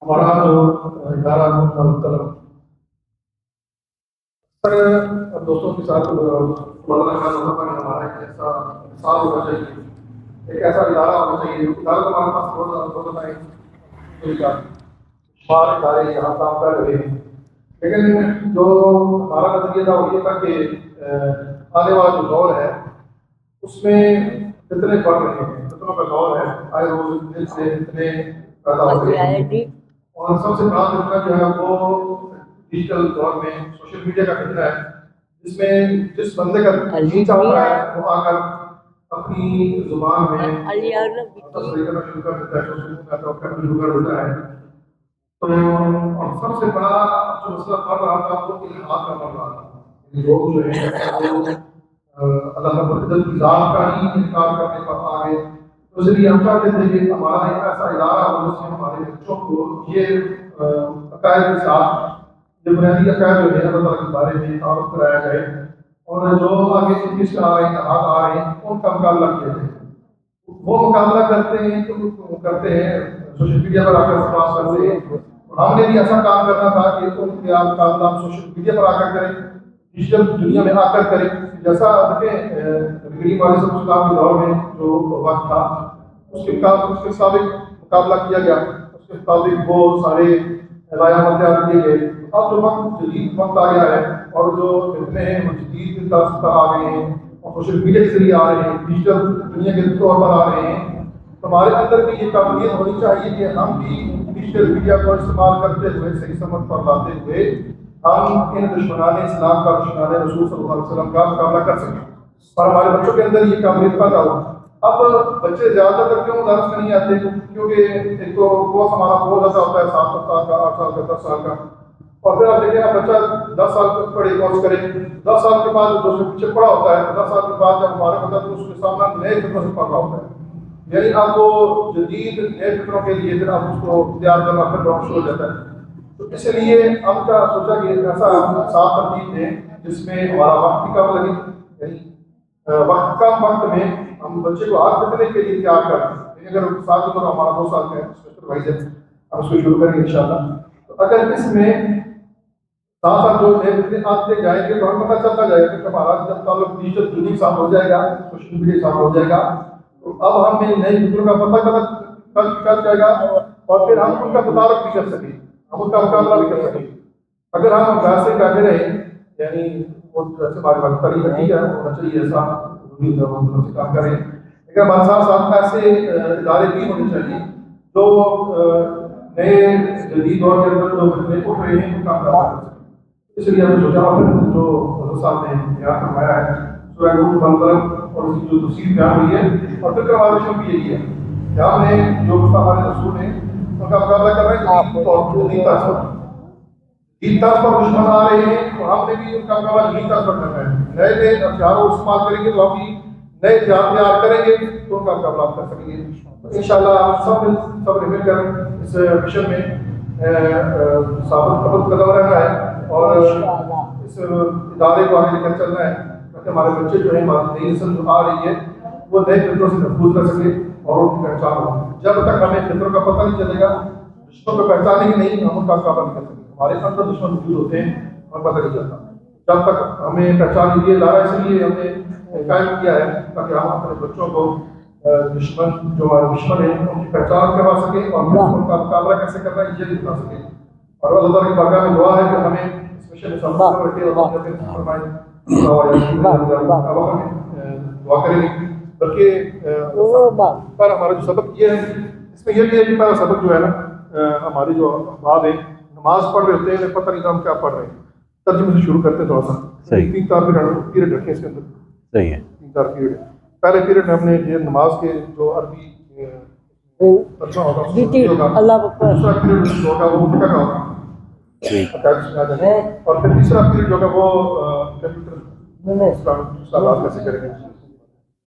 ہمارا جو ادارہ مطلب اکثر دوستوں کے ساتھ مولانا خان ہوتا ہے ہمارا ایک ایسا مثال ہونا چاہیے، ایک ایسا ادارہ ہونا چاہیے۔ ادارہ تو ہمارے پاس بہت ٹائم بار ادارے یہاں کام کر رہے ہیں، لیکن جو ہمارا نظریہ تھا وہ یہ تھا کہ آنے والا جو دور ہے اس میں فتنے بڑھ رہے ہیں، فتنوں کا دور ہے، آئے روز دل سے فتنے پیدا ہو رہے ہیں، اور سب سے بڑا فتنہ جو ہے وہ ڈیجیٹل دور میں سوشل میڈیا کا فتنہ ہے، جس میں جس بندے کا جی چاہتا ہے وہ آ کر اپنی زبان میں تصویر کرنا شروع کر دیتا ہے، سوشل میڈیا کا شروع کر دیتا ہے۔ تو سب سے بڑا جو مسئلہ پڑ رہا تھا وہ الحاد کا پڑ رہا تھا، لوگ جو ہے وہ اللہ رب العزت کی ذات کا ہی انکار کرنے پر آ گئے۔ تو اس لیے ہم چاہتے تھے کہ ہمارا ایک ایسا ادارہ ہو جس میں ہمارے بچوں کو یہ عقائد کے ساتھ جو بنیادی عقائد جو ہے اللہ تعالیٰ کے بارے میں تعارف کرایا جائے، اور جو آگے انگلش کا اتحاد آ رہے ہیں ان کا مقابلہ کیا جائے۔ وہ مقابلہ کرتے ہیں تو کرتے ہیں سوشل میڈیا پر آ کر بات کرتے ہیں، ہم نے بھی ایسا کام کرنا تھا کہ ان کے مقابلہ ہم سوشل میڈیا پر آ کر کریں، ڈیجیٹل دنیا میں آ کر کریں۔ جیسا دیکھیں کریم علیہ السلام کے دور میں جو وقت تھا اس کے سابق مقابلہ کیا گیا، اس کے مطابق وہ سارے علامات تیار کیے گئے۔ اب جو وقت جدید وقت آ گیا ہے اور جو فتنے ہیں وہ جدید طرز پر آ گئے ہیں اور سوشل میڈیا کے ذریعے آ رہے ہیں، ڈیجیٹل دنیا کے طور پر آ رہے ہیں، تو ہمارے اندر بھی یہ قابلیت ہونی چاہیے کہ ہم بھی ڈیجیٹل میڈیا کو استعمال کرتے ہوئے صحیح سمجھ پر لاتے ہوئے ہم ان دشمنان اسلام کا، دشمنان رسول صلی اللہ علیہ وسلم کا مقابلہ کر سکیں اور ہمارے بچوں کے اندر یہ قابلیت پیدا ہو۔ اب بچے زیادہ تر کیوں درس میں نہیں آتے؟ کیونکہ ایک تو کورس ہمارا بہت زیادہ ہوتا ہے، 7 سال کا، 8 سال کا، 10 سال کا، اور پھر آپ دیکھیں نا بچہ 10 سال تک پڑھے کورس کرے، 10 سال کے بعد جو اس کے پیچھے پڑا ہوتا ہے، 10 سال کے بعد جب ہمارے ہوتا ہے تو اس کے سامنے نئے فکروں سے پڑھ رہا ہوتا ہے، یعنی آپ کو جدید نئے فکروں کے لیے پھر آپ اس کو تیار کرنا پھر شروع ہو جاتا ہے۔ تو اس لیے ہم کا سوچا کہ ایسا ہم ساتھ ترتیب دیں جس میں ہمارا وقت بھی کم لگے، یعنی وقت کم وقت میں ہم بچے کو ہاتھ پکڑنے کے لیے تیار کر دیں۔ اگر ساتھ تو ہمارا 2 سال کا ہے وائز ہے، ہم اس کو شروع کریں گے انشاءاللہ۔ تو اگر اس میں ساتھ ساتھ جو نئے آتے جائیں گے تو ہمیں پتہ چلتا جائے گا کہ ہمارا جب تعلق ڈیجیٹل دنیا کے ساتھ ہو جائے گا، سوشل میڈیا کے ساتھ ہو جائے گا، تو اب ہمیں نئی فکروں کا پتہ چل جائے گا اور پھر ہم ان کا تدارک بھی کر سکیں، ہم ان کا مقابلہ بھی کر سکیں۔ اگر ہم ویسے بیٹھے رہیں، یعنی وہ جیسے ہماری بات کری ہے ٹھیک ہے ہونا چاہیے ایسا سے کام کریں، لیکن ہمارے ساتھ ساتھ ایسے ادارے بھی ہونے چاہیے جو نئے جدید دور کے اندر جو نئے اٹھ رہے ہیں ان کا مقابلہ کر سکیں۔ اس لیے ہم نے سوچا اور جو حضرت صاحب نے بیان فرمایا ہے سورہ نور منظر اور اس کی جو تفصیل بیان ہوئی ہے، اور پھر ہمارا مشن بھی یہی ہے کہ ہم نے جو ہمارے رسول ہیں ان کا مقابلہ کر رہے ہیں جدید طرز پر دشمن آ رہے ہیں، اور ہم نے بھی ان کا مقابلہ جدید طرز پر کرنا ہے۔ نئے نئے ہتھیاروں کو استعمال کریں گے تو ہم بھی نئے ہتھیار تیار کریں گے تو ان کا مقابلہ کر سکیں گے۔ انشاءاللہ سب نے مل کر اس مشن میں ثابت قدم رہنا ہے اور اس ادارے کو آگے لے کر چلنا ہے تاکہ ہمارے بچے جو ہیں، ہماری نئی نسل جو آ رہی ہے وہ نئے فطروں سے محفوظ رہ سکے اور ان کی پہچان ہو۔ جب تک ہمیں فطروں کا پتہ نہیں چلے گا، دشمن کو پہچانیں گے نہیں، ہم ان کا مقابلہ نہیں کر سکتے۔ ہمارے اندر دشمن موجود ہوتے ہیں اور پتہ نہیں چلتا۔ جب تک ہمیں پہچان لیے لا رہا، اس لیے ہم نے قائم کیا ہے تاکہ ہم اپنے بچوں کو دشمن جو ہمارے دشمن ہیں ان کی پہچان کروا سکیں اور ان کا مقابلہ کیسے کرنا ہے یہ بھی بتا سکیں۔ اور اللہ تعالیٰ کی بارگاہ میں دعا ہے کہ ہمیں اس مشن میں سب رکھے، اللہ نے فرمائے اب ہمیں دعا کریں گے، بلکہ پر ہمارا جو سبق یہ ہے اس میں یہ بھی ہے کہ پہلا سبق جو ہے نا، ہماری جو احباب ہیں نماز پڑھ رہے ہوتے ہیں، پتہ نہیں ہم کیا پڑھ رہے ہیں، ترجمے سے شروع کرتے ہیں تھوڑا سا۔ 3-4 پیریڈ رکھیں اس کے اندر، صحیح ہے، 3-4 پیریڈ۔ پہلے پیریڈ میں ہم نے یہ نماز کے جو عربی ترجمہ ہوگا دوسرا پیریڈ جو ہوگا وہ فقہ کا ہوگا اور پھر تیسرا پیریڈ جو ہوگا وہ کمپیوٹر استعمال کیسے کریں گے۔